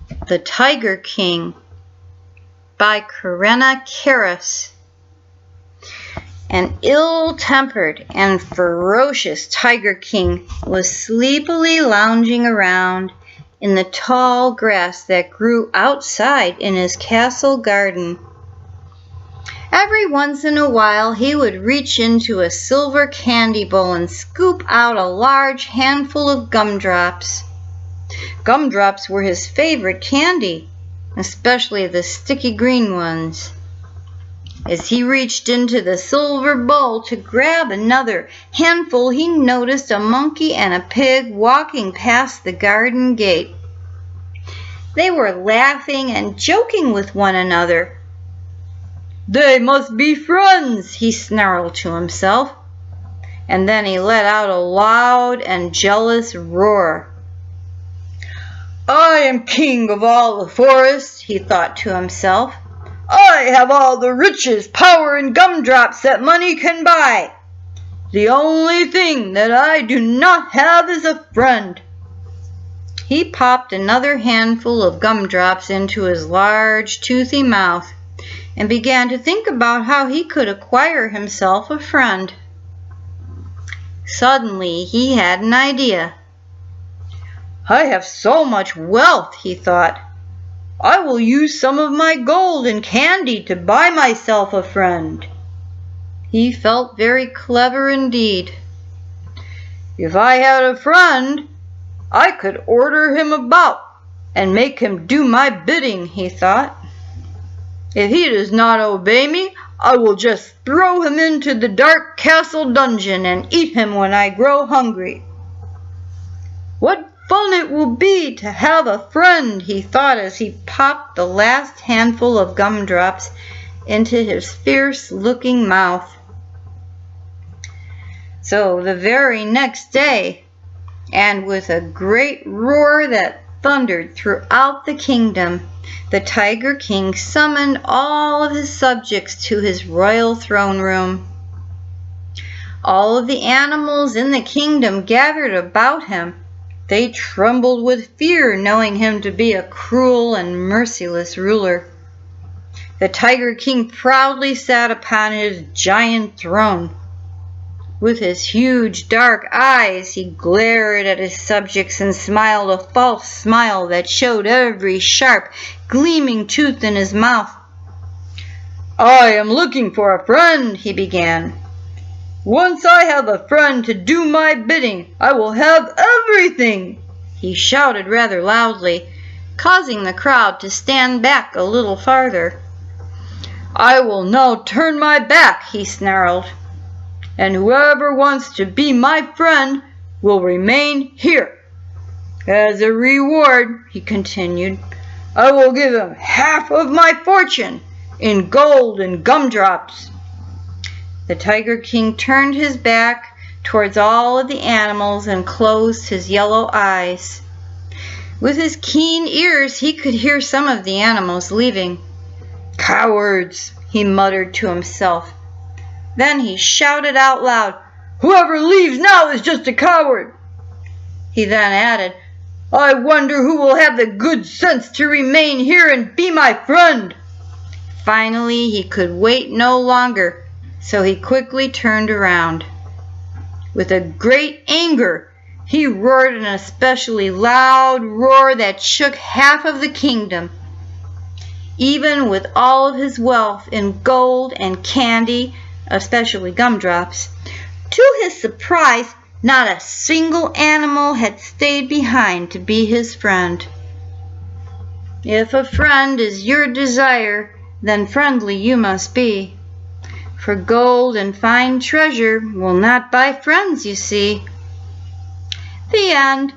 The Tiger King by Karenna Karras. An ill-tempered and ferocious Tiger King was sleepily lounging around in the tall grass that grew outside in his castle garden. Every once in a while he would reach into a silver candy bowl and scoop out a large handful of gumdrops. Gumdrops were his favorite candy, especially the sticky green ones. As he reached into the silver bowl to grab another handful, he noticed a monkey and a pig walking past the garden gate. They were laughing and joking with one another. "They must be friends," he snarled to himself, and then he let out a loud and jealous roar. "I am king of all the forest," he thought to himself. "I have all the riches, power, and gumdrops that money can buy. The only thing that I do not have is a friend." He popped another handful of gumdrops into his large, toothy mouth and began to think about how he could acquire himself a friend. Suddenly he had an idea. "I have so much wealth," he thought. "I will use some of my gold and candy to buy myself a friend." He felt very clever indeed. "If I had a friend, I could order him about and make him do my bidding," he thought. "If he does not obey me, I will just throw him into the dark castle dungeon and eat him when I grow hungry. What fun it will be to have a friend," he thought as he popped the last handful of gumdrops into his fierce-looking mouth. So the very next day, and with a great roar that thundered throughout the kingdom, the Tiger King summoned all of his subjects to his royal throne room. All of the animals in the kingdom gathered about him. They trembled with fear, knowing him to be a cruel and merciless ruler. The Tiger King proudly sat upon his giant throne. With his huge dark eyes, he glared at his subjects and smiled a false smile that showed every sharp, gleaming tooth in his mouth. "I am looking for a friend," he began. "Once I have a friend to do my bidding, I will have everything," he shouted rather loudly, causing the crowd to stand back a little farther. "I will now turn my back," he snarled, "and whoever wants to be my friend will remain here. As a reward," he continued, "I will give him half of my fortune in gold and gumdrops." The Tiger King turned his back towards all of the animals and closed his yellow eyes. With his keen ears, he could hear some of the animals leaving. "Cowards," he muttered to himself. Then he shouted out loud, "Whoever leaves now is just a coward." He then added, "I wonder who will have the good sense to remain here and be my friend." Finally, he could wait no longer, so he quickly turned around. With a great anger, he roared an especially loud roar that shook half of the kingdom. Even with all of his wealth in gold and candy, especially gumdrops, to his surprise, not a single animal had stayed behind to be his friend. If a friend is your desire, then friendly you must be. For gold and fine treasure will not buy friends, you see. The end.